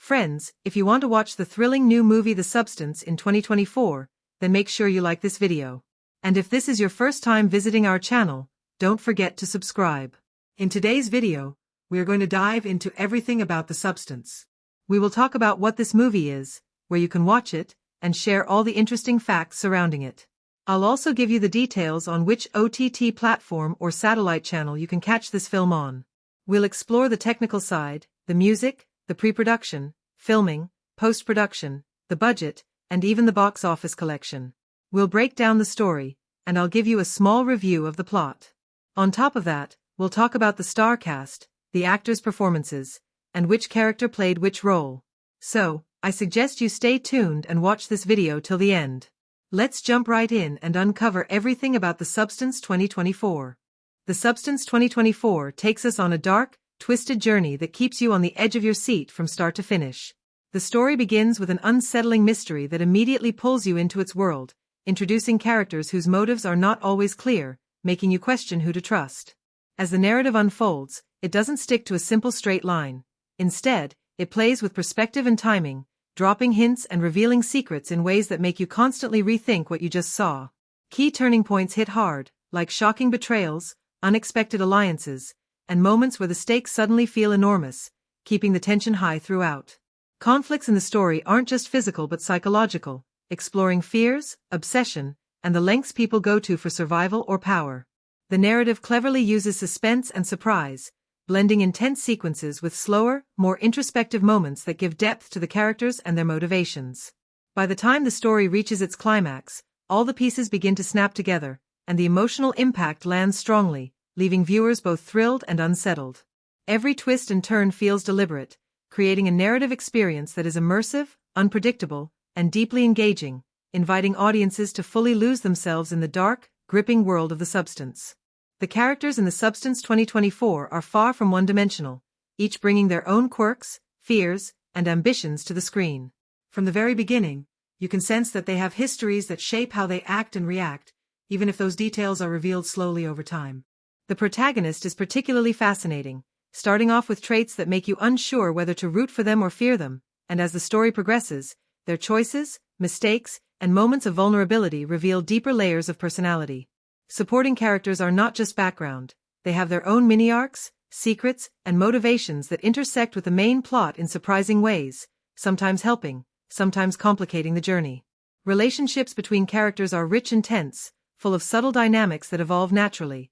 Friends, if you want to watch the thrilling new movie The Substance in 2024, then make sure you like this video. And if this is your first time visiting our channel, don't forget to subscribe. In today's video, we are going to dive into everything about The Substance. We will talk about what this movie is, where you can watch it, and share all the interesting facts surrounding it. I'll also give you the details on which OTT platform or satellite channel you can catch this film on. We'll explore the technical side, the music, the pre-production, filming, post-production, the budget, and even the box office collection. We'll break down the story, and I'll give you a small review of the plot. On top of that, we'll talk about the star cast, the actors' performances, and which character played which role. So, I suggest you stay tuned and watch this video till the end. Let's jump right in and uncover everything about The Substance 2024. The Substance 2024 takes us on a dark, twisted journey that keeps you on the edge of your seat from start to finish. The story begins with an unsettling mystery that immediately pulls you into its world, introducing characters whose motives are not always clear, making you question who to trust. As the narrative unfolds, it doesn't stick to a simple straight line. Instead, it plays with perspective and timing, dropping hints and revealing secrets in ways that make you constantly rethink what you just saw. Key turning points hit hard, like shocking betrayals, unexpected alliances, and moments where the stakes suddenly feel enormous, keeping the tension high throughout. Conflicts in the story aren't just physical but psychological, exploring fears, obsession, and the lengths people go to for survival or power. The narrative cleverly uses suspense and surprise, blending intense sequences with slower, more introspective moments that give depth to the characters and their motivations. By the time the story reaches its climax, all the pieces begin to snap together, and the emotional impact lands strongly, leaving viewers both thrilled and unsettled. Every twist and turn feels deliberate, creating a narrative experience that is immersive, unpredictable, and deeply engaging, inviting audiences to fully lose themselves in the dark, gripping world of The Substance. The characters in The Substance 2024 are far from one-dimensional, each bringing their own quirks, fears, and ambitions to the screen. From the very beginning, you can sense that they have histories that shape how they act and react, even if those details are revealed slowly over time. The protagonist is particularly fascinating, starting off with traits that make you unsure whether to root for them or fear them, and as the story progresses, their choices, mistakes, and moments of vulnerability reveal deeper layers of personality. Supporting characters are not just background, they have their own mini-arcs, secrets, and motivations that intersect with the main plot in surprising ways, sometimes helping, sometimes complicating the journey. Relationships between characters are rich and tense, full of subtle dynamics that evolve naturally.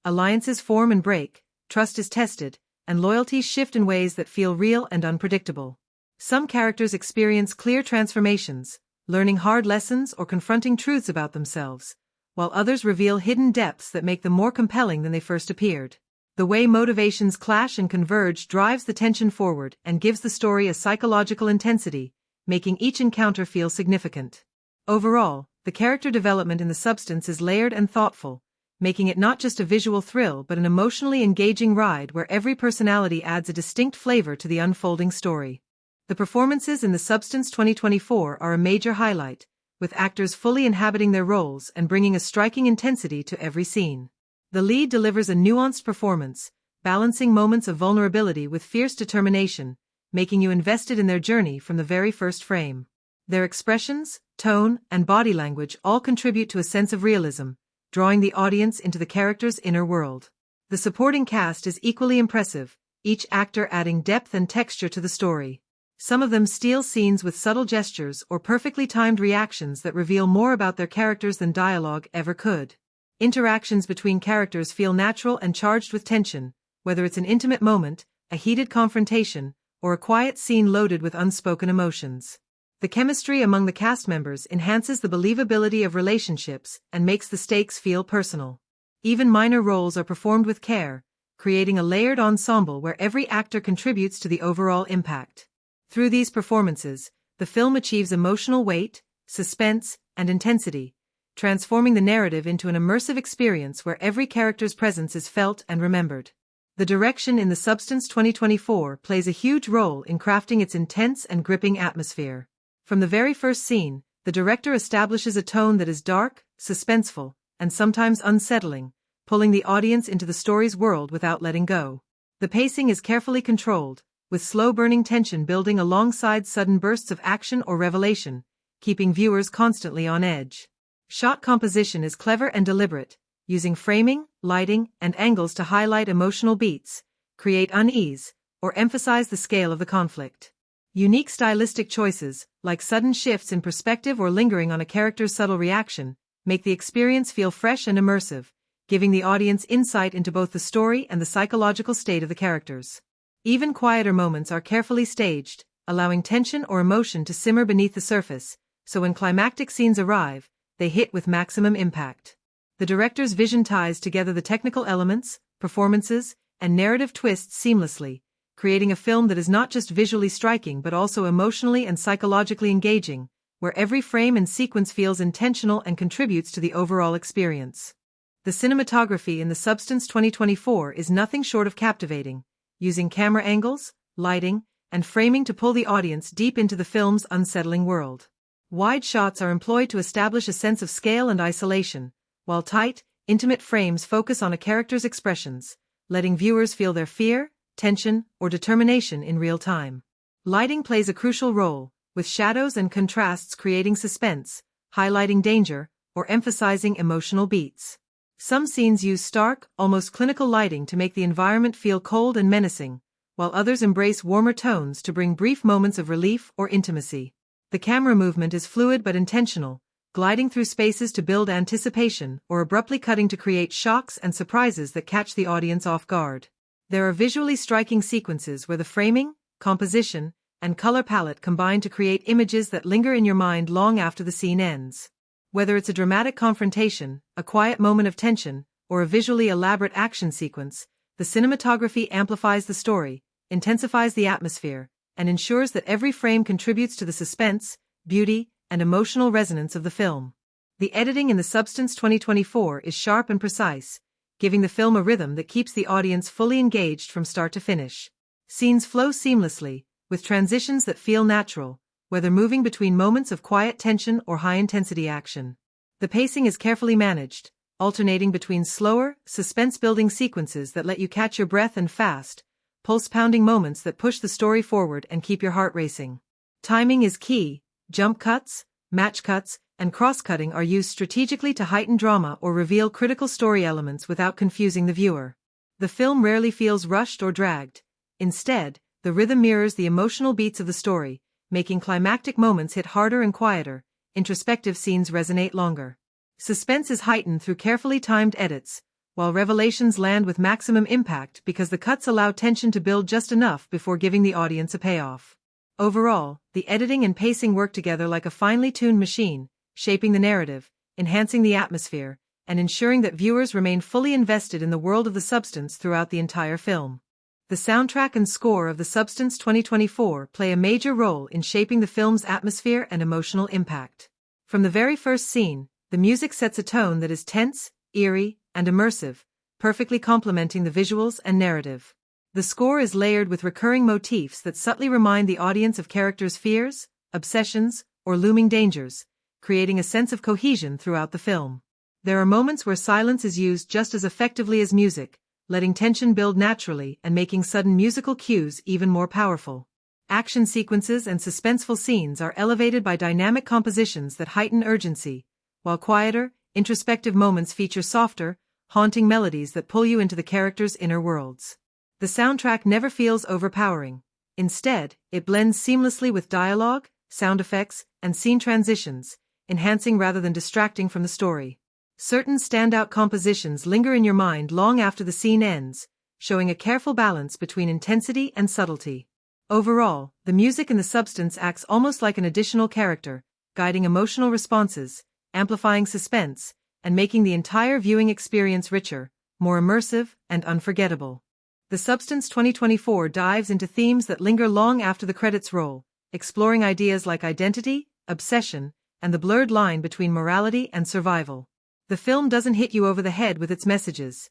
Alliances form and break, trust is tested, and loyalties shift in ways that feel real and unpredictable. Some characters experience clear transformations, learning hard lessons or confronting truths about themselves, while others reveal hidden depths that make them more compelling than they first appeared. The way motivations clash and converge drives the tension forward and gives the story a psychological intensity, making each encounter feel significant. Overall, the character development in The Substance is layered and thoughtful, making it not just a visual thrill but an emotionally engaging ride where every personality adds a distinct flavor to the unfolding story. The performances in The Substance 2024 are a major highlight, with actors fully inhabiting their roles and bringing a striking intensity to every scene. The lead delivers a nuanced performance, balancing moments of vulnerability with fierce determination, making you invested in their journey from the very first frame. Their expressions, tone, and body language all contribute to a sense of realism, drawing the audience into the character's inner world. The supporting cast is equally impressive, each actor adding depth and texture to the story. Some of them steal scenes with subtle gestures or perfectly timed reactions that reveal more about their characters than dialogue ever could. Interactions between characters feel natural and charged with tension, whether it's an intimate moment, a heated confrontation, or a quiet scene loaded with unspoken emotions. The chemistry among the cast members enhances the believability of relationships and makes the stakes feel personal. Even minor roles are performed with care, creating a layered ensemble where every actor contributes to the overall impact. Through these performances, the film achieves emotional weight, suspense, and intensity, transforming the narrative into an immersive experience where every character's presence is felt and remembered. The direction in The Substance 2024 plays a huge role in crafting its intense and gripping atmosphere. From the very first scene, the director establishes a tone that is dark, suspenseful, and sometimes unsettling, pulling the audience into the story's world without letting go. The pacing is carefully controlled, with slow-burning tension building alongside sudden bursts of action or revelation, keeping viewers constantly on edge. Shot composition is clever and deliberate, using framing, lighting, and angles to highlight emotional beats, create unease, or emphasize the scale of the conflict. Unique stylistic choices, like sudden shifts in perspective or lingering on a character's subtle reaction, make the experience feel fresh and immersive, giving the audience insight into both the story and the psychological state of the characters. Even quieter moments are carefully staged, allowing tension or emotion to simmer beneath the surface, so when climactic scenes arrive, they hit with maximum impact. The director's vision ties together the technical elements, performances, and narrative twists seamlessly, creating a film that is not just visually striking but also emotionally and psychologically engaging, where every frame and sequence feels intentional and contributes to the overall experience. The cinematography in The Substance 2024 is nothing short of captivating, using camera angles, lighting, and framing to pull the audience deep into the film's unsettling world. Wide shots are employed to establish a sense of scale and isolation, while tight, intimate frames focus on a character's expressions, letting viewers feel their fear, tension, or determination in real time. Lighting plays a crucial role, with shadows and contrasts creating suspense, highlighting danger, or emphasizing emotional beats. Some scenes use stark, almost clinical lighting to make the environment feel cold and menacing, while others embrace warmer tones to bring brief moments of relief or intimacy. The camera movement is fluid but intentional, gliding through spaces to build anticipation or abruptly cutting to create shocks and surprises that catch the audience off guard. There are visually striking sequences where the framing, composition, and color palette combine to create images that linger in your mind long after the scene ends. Whether it's a dramatic confrontation, a quiet moment of tension, or a visually elaborate action sequence, the cinematography amplifies the story, intensifies the atmosphere, and ensures that every frame contributes to the suspense, beauty, and emotional resonance of the film. The editing in The Substance 2024 is sharp and precise, giving the film a rhythm that keeps the audience fully engaged from start to finish. Scenes flow seamlessly, with transitions that feel natural, whether moving between moments of quiet tension or high-intensity action. The pacing is carefully managed, alternating between slower, suspense-building sequences that let you catch your breath and fast, pulse-pounding moments that push the story forward and keep your heart racing. Timing is key. Jump cuts, match cuts, and cross-cutting are used strategically to heighten drama or reveal critical story elements without confusing the viewer. The film rarely feels rushed or dragged. Instead, the rhythm mirrors the emotional beats of the story, making climactic moments hit harder and quieter, introspective scenes resonate longer. Suspense is heightened through carefully timed edits, while revelations land with maximum impact because the cuts allow tension to build just enough before giving the audience a payoff. Overall, the editing and pacing work together like a finely tuned machine, shaping the narrative, enhancing the atmosphere, and ensuring that viewers remain fully invested in the world of The Substance throughout the entire film. The soundtrack and score of The Substance 2024 play a major role in shaping the film's atmosphere and emotional impact. From the very first scene, the music sets a tone that is tense, eerie, and immersive, perfectly complementing the visuals and narrative. The score is layered with recurring motifs that subtly remind the audience of characters' fears, obsessions, or looming dangers, creating a sense of cohesion throughout the film. There are moments where silence is used just as effectively as music, letting tension build naturally and making sudden musical cues even more powerful. Action sequences and suspenseful scenes are elevated by dynamic compositions that heighten urgency, while quieter, introspective moments feature softer, haunting melodies that pull you into the characters' inner worlds. The soundtrack never feels overpowering. Instead, it blends seamlessly with dialogue, sound effects, and scene transitions, enhancing rather than distracting from the story. Certain standout compositions linger in your mind long after the scene ends, showing a careful balance between intensity and subtlety. Overall, the music in The Substance acts almost like an additional character, guiding emotional responses, amplifying suspense, and making the entire viewing experience richer, more immersive, and unforgettable. The Substance 2024 dives into themes that linger long after the credits roll, exploring ideas like identity, obsession, and the blurred line between morality and survival. The film doesn't hit you over the head with its messages.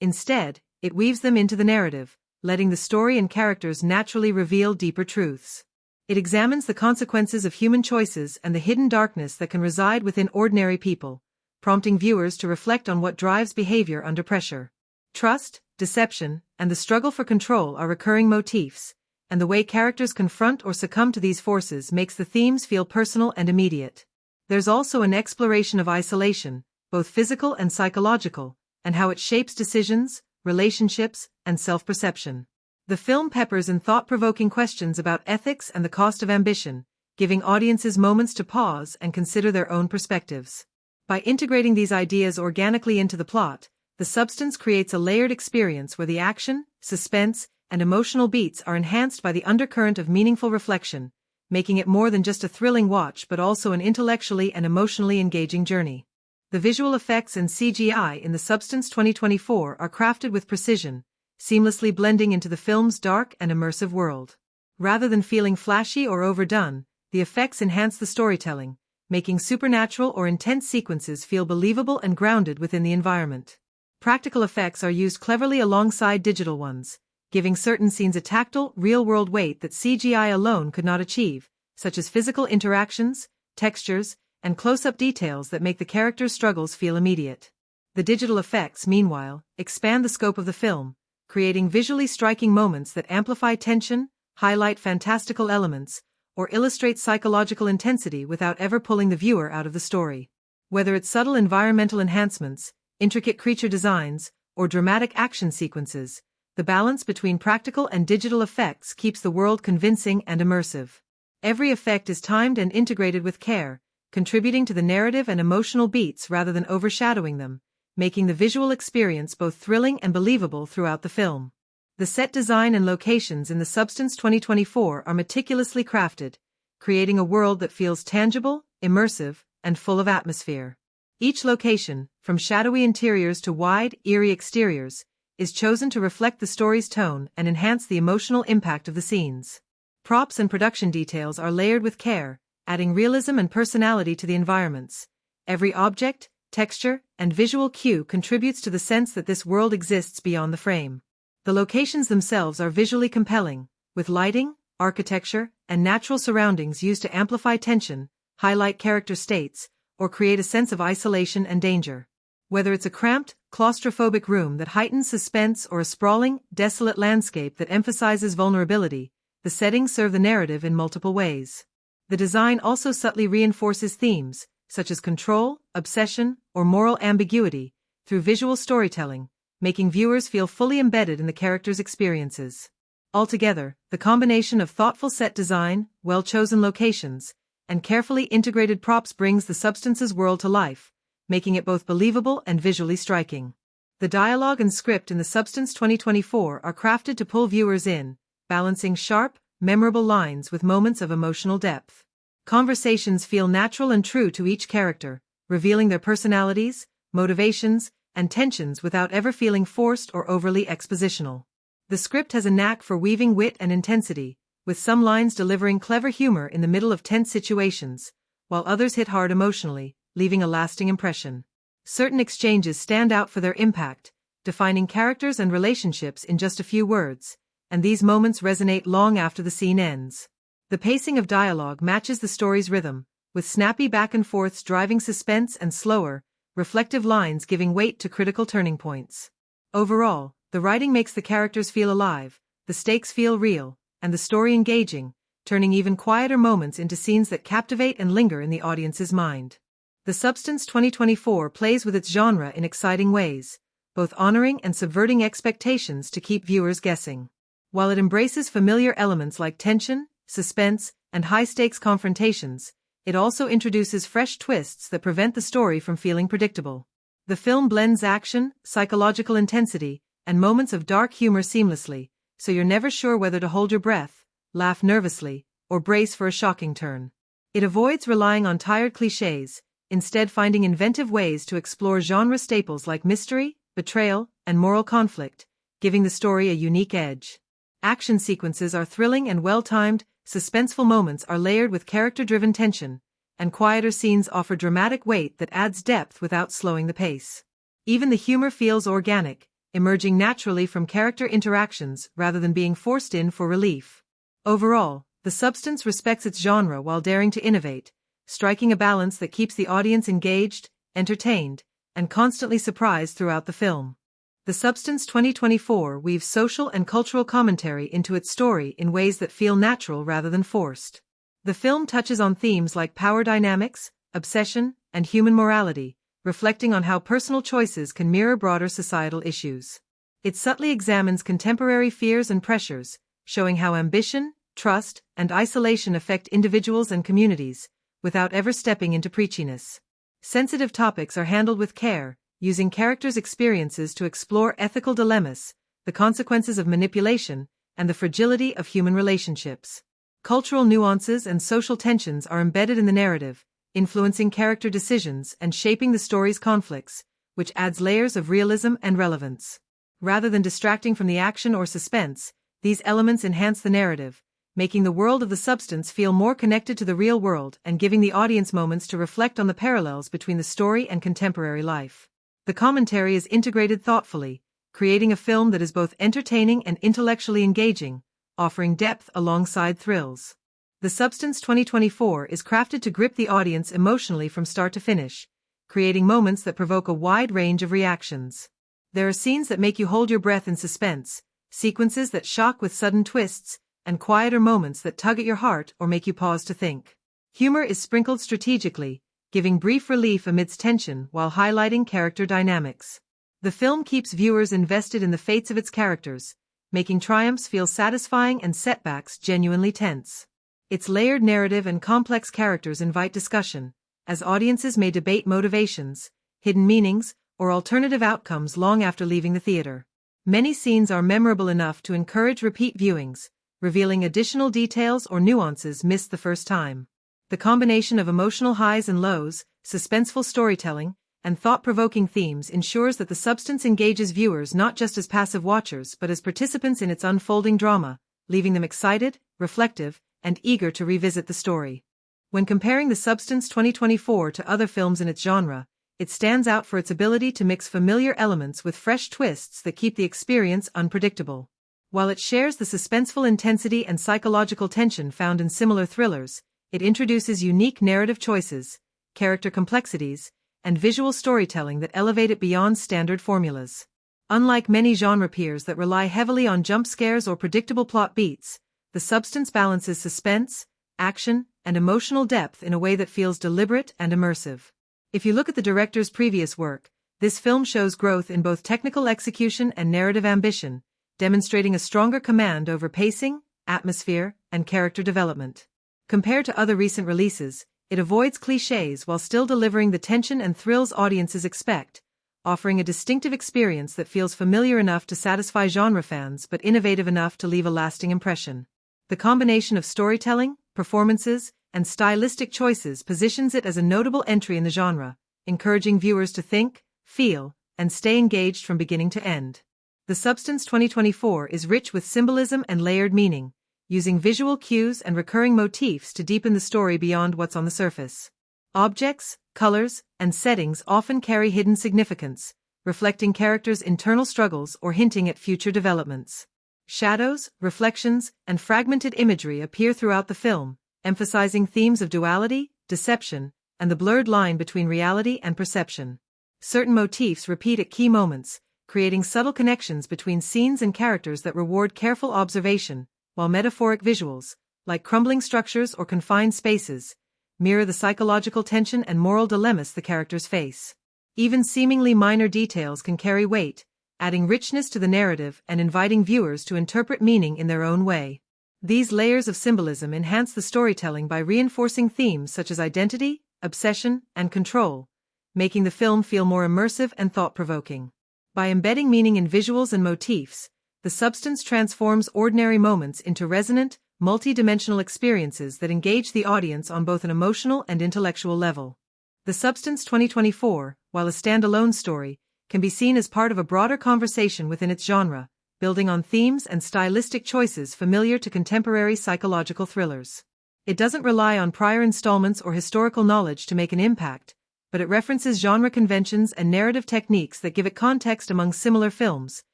Instead, it weaves them into the narrative, letting the story and characters naturally reveal deeper truths. It examines the consequences of human choices and the hidden darkness that can reside within ordinary people, prompting viewers to reflect on what drives behavior under pressure. Trust, deception, and the struggle for control are recurring motifs, and the way characters confront or succumb to these forces makes the themes feel personal and immediate. There's also an exploration of isolation, both physical and psychological, and how it shapes decisions, relationships, and self-perception. The film peppers in thought-provoking questions about ethics and the cost of ambition, giving audiences moments to pause and consider their own perspectives. By integrating these ideas organically into the plot, The Substance creates a layered experience where the action, suspense, and emotional beats are enhanced by the undercurrent of meaningful reflection, making it more than just a thrilling watch but also an intellectually and emotionally engaging journey. The visual effects and CGI in The Substance 2024 are crafted with precision, seamlessly blending into the film's dark and immersive world. Rather than feeling flashy or overdone, the effects enhance the storytelling, making supernatural or intense sequences feel believable and grounded within the environment. Practical effects are used cleverly alongside digital ones, giving certain scenes a tactile, real-world weight that CGI alone could not achieve, such as physical interactions, textures, and close-up details that make the characters' struggles feel immediate. The digital effects, meanwhile, expand the scope of the film, creating visually striking moments that amplify tension, highlight fantastical elements, or illustrate psychological intensity without ever pulling the viewer out of the story. Whether it's subtle environmental enhancements, intricate creature designs, or dramatic action sequences, the balance between practical and digital effects keeps the world convincing and immersive. Every effect is timed and integrated with care, contributing to the narrative and emotional beats rather than overshadowing them, making the visual experience both thrilling and believable throughout the film. The set design and locations in The Substance 2024 are meticulously crafted, creating a world that feels tangible, immersive, and full of atmosphere. Each location, from shadowy interiors to wide, eerie exteriors, is chosen to reflect the story's tone and enhance the emotional impact of the scenes. Props and production details are layered with care, adding realism and personality to the environments. Every object, texture, and visual cue contributes to the sense that this world exists beyond the frame. The locations themselves are visually compelling, with lighting, architecture, and natural surroundings used to amplify tension, highlight character states, or create a sense of isolation and danger. Whether it's a cramped, claustrophobic room that heightens suspense or a sprawling, desolate landscape that emphasizes vulnerability, the settings serve the narrative in multiple ways. The design also subtly reinforces themes, such as control, obsession, or moral ambiguity, through visual storytelling, making viewers feel fully embedded in the characters' experiences. Altogether, the combination of thoughtful set design, well-chosen locations, and carefully integrated props brings The Substance's world to life, making it both believable and visually striking. The dialogue and script in The Substance 2024 are crafted to pull viewers in, balancing sharp, memorable lines with moments of emotional depth. Conversations feel natural and true to each character, revealing their personalities, motivations, and tensions without ever feeling forced or overly expositional. The script has a knack for weaving wit and intensity, with some lines delivering clever humor in the middle of tense situations, while others hit hard emotionally, leaving a lasting impression. Certain exchanges stand out for their impact, defining characters and relationships in just a few words, and these moments resonate long after the scene ends. The pacing of dialogue matches the story's rhythm, with snappy back-and-forths driving suspense and slower, reflective lines giving weight to critical turning points. Overall, the writing makes the characters feel alive, the stakes feel real, and the story engaging, turning even quieter moments into scenes that captivate and linger in the audience's mind. The Substance 2024 plays with its genre in exciting ways, both honoring and subverting expectations to keep viewers guessing. While it embraces familiar elements like tension, suspense, and high-stakes confrontations, it also introduces fresh twists that prevent the story from feeling predictable. The film blends action, psychological intensity, and moments of dark humor seamlessly, so you're never sure whether to hold your breath, laugh nervously, or brace for a shocking turn. It avoids relying on tired cliches, instead finding inventive ways to explore genre staples like mystery, betrayal, and moral conflict, giving the story a unique edge. Action sequences are thrilling and well-timed, suspenseful moments are layered with character-driven tension, and quieter scenes offer dramatic weight that adds depth without slowing the pace. Even the humor feels organic, emerging naturally from character interactions rather than being forced in for relief. Overall, The Substance respects its genre while daring to innovate, striking a balance that keeps the audience engaged, entertained, and constantly surprised throughout the film. The Substance 2024 weaves social and cultural commentary into its story in ways that feel natural rather than forced. The film touches on themes like power dynamics, obsession, and human morality, reflecting on how personal choices can mirror broader societal issues. It subtly examines contemporary fears and pressures, showing how ambition, trust, and isolation affect individuals and communities, without ever stepping into preachiness. Sensitive topics are handled with care, using characters' experiences to explore ethical dilemmas, the consequences of manipulation, and the fragility of human relationships. Cultural nuances and social tensions are embedded in the narrative, influencing character decisions and shaping the story's conflicts, which adds layers of realism and relevance. Rather than distracting from the action or suspense, these elements enhance the narrative, making the world of The Substance feel more connected to the real world and giving the audience moments to reflect on the parallels between the story and contemporary life. The commentary is integrated thoughtfully, creating a film that is both entertaining and intellectually engaging, offering depth alongside thrills. The Substance 2024 is crafted to grip the audience emotionally from start to finish, creating moments that provoke a wide range of reactions. There are scenes that make you hold your breath in suspense, sequences that shock with sudden twists, and quieter moments that tug at your heart or make you pause to think. Humor is sprinkled strategically, giving brief relief amidst tension while highlighting character dynamics. The film keeps viewers invested in the fates of its characters, making triumphs feel satisfying and setbacks genuinely tense. Its layered narrative and complex characters invite discussion, as audiences may debate motivations, hidden meanings, or alternative outcomes long after leaving the theater. Many scenes are memorable enough to encourage repeat viewings, revealing additional details or nuances missed the first time. The combination of emotional highs and lows, suspenseful storytelling, and thought-provoking themes ensures that The Substance engages viewers not just as passive watchers but as participants in its unfolding drama, leaving them excited, reflective, and eager to revisit the story. When comparing The Substance 2024 to other films in its genre, it stands out for its ability to mix familiar elements with fresh twists that keep the experience unpredictable. While it shares the suspenseful intensity and psychological tension found in similar thrillers, it introduces unique narrative choices, character complexities, and visual storytelling that elevate it beyond standard formulas. Unlike many genre peers that rely heavily on jump scares or predictable plot beats, The Substance balances suspense, action, and emotional depth in a way that feels deliberate and immersive. If you look at the director's previous work, this film shows growth in both technical execution and narrative ambition, demonstrating a stronger command over pacing, atmosphere, and character development. Compared to other recent releases, it avoids clichés while still delivering the tension and thrills audiences expect, offering a distinctive experience that feels familiar enough to satisfy genre fans but innovative enough to leave a lasting impression. The combination of storytelling, performances, and stylistic choices positions it as a notable entry in the genre, encouraging viewers to think, feel, and stay engaged from beginning to end. The Substance 2024 is rich with symbolism and layered meaning, using visual cues and recurring motifs to deepen the story beyond what's on the surface. Objects, colors, and settings often carry hidden significance, reflecting characters' internal struggles or hinting at future developments. Shadows, reflections, and fragmented imagery appear throughout the film, emphasizing themes of duality, deception, and the blurred line between reality and perception. Certain motifs repeat at key moments, creating subtle connections between scenes and characters that reward careful observation, while metaphoric visuals, like crumbling structures or confined spaces, mirror the psychological tension and moral dilemmas the characters face. Even seemingly minor details can carry weight, adding richness to the narrative and inviting viewers to interpret meaning in their own way. These layers of symbolism enhance the storytelling by reinforcing themes such as identity, obsession, and control, making the film feel more immersive and thought-provoking. By embedding meaning in visuals and motifs, The Substance transforms ordinary moments into resonant, multi-dimensional experiences that engage the audience on both an emotional and intellectual level. The Substance 2024, while a standalone story, can be seen as part of a broader conversation within its genre, building on themes and stylistic choices familiar to contemporary psychological thrillers. It doesn't rely on prior installments or historical knowledge to make an impact, but it references genre conventions and narrative techniques that give it context among similar films,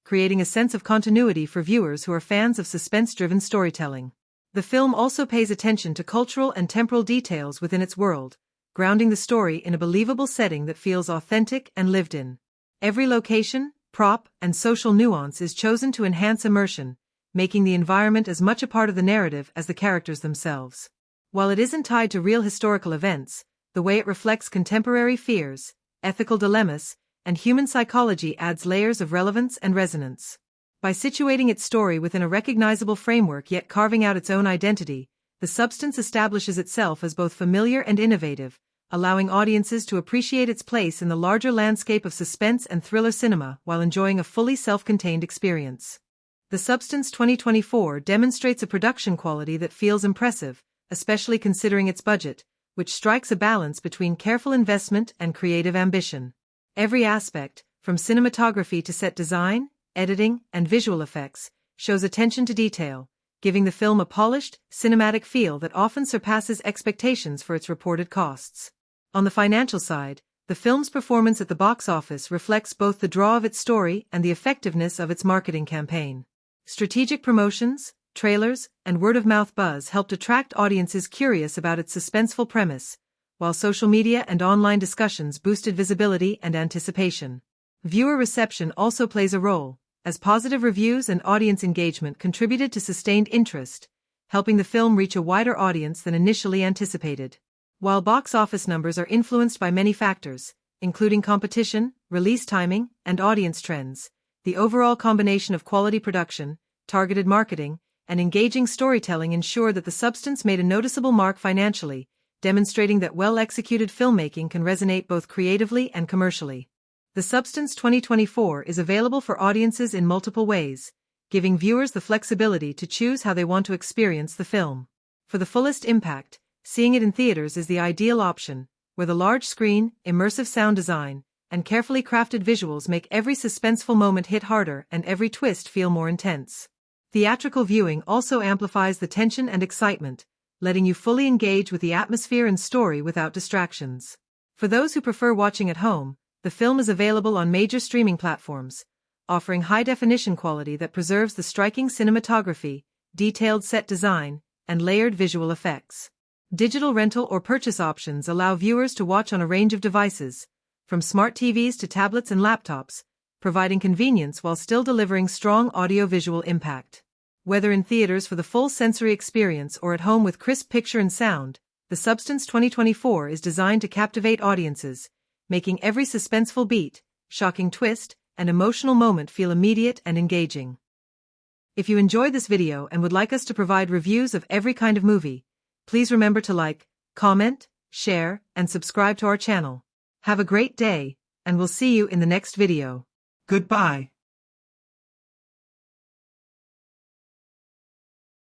creating a sense of continuity for viewers who are fans of suspense-driven storytelling. The film also pays attention to cultural and temporal details within its world, grounding the story in a believable setting that feels authentic and lived in. Every location, prop, and social nuance is chosen to enhance immersion, making the environment as much a part of the narrative as the characters themselves. While it isn't tied to real historical events, the way it reflects contemporary fears, ethical dilemmas, and human psychology adds layers of relevance and resonance. By situating its story within a recognizable framework yet carving out its own identity, The Substance establishes itself as both familiar and innovative, allowing audiences to appreciate its place in the larger landscape of suspense and thriller cinema while enjoying a fully self-contained experience. The Substance 2024 demonstrates a production quality that feels impressive, especially considering its budget, which strikes a balance between careful investment and creative ambition. Every aspect, from cinematography to set design, editing, and visual effects, shows attention to detail, giving the film a polished, cinematic feel that often surpasses expectations for its reported costs. On the financial side, the film's performance at the box office reflects both the draw of its story and the effectiveness of its marketing campaign. Strategic promotions, trailers, and word-of-mouth buzz helped attract audiences curious about its suspenseful premise, while social media and online discussions boosted visibility and anticipation. Viewer reception also plays a role, as positive reviews and audience engagement contributed to sustained interest, helping the film reach a wider audience than initially anticipated. While box office numbers are influenced by many factors, including competition, release timing, and audience trends, the overall combination of quality production, targeted marketing, and engaging storytelling ensure that The Substance made a noticeable mark financially, demonstrating that well-executed filmmaking can resonate both creatively and commercially. The Substance 2024 is available for audiences in multiple ways, giving viewers the flexibility to choose how they want to experience the film. For the fullest impact, seeing it in theaters is the ideal option, where the large screen, immersive sound design, and carefully crafted visuals make every suspenseful moment hit harder and every twist feel more intense. Theatrical viewing also amplifies the tension and excitement, letting you fully engage with the atmosphere and story without distractions. For those who prefer watching at home, the film is available on major streaming platforms, offering high-definition quality that preserves the striking cinematography, detailed set design, and layered visual effects. Digital rental or purchase options allow viewers to watch on a range of devices, from smart TVs to tablets and laptops, providing convenience while still delivering strong audio-visual impact. Whether in theaters for the full sensory experience or at home with crisp picture and sound, The Substance 2024 is designed to captivate audiences, making every suspenseful beat, shocking twist, and emotional moment feel immediate and engaging. If you enjoyed this video and would like us to provide reviews of every kind of movie, please remember to like, comment, share, and subscribe to our channel. Have a great day, and we'll see you in the next video. Goodbye.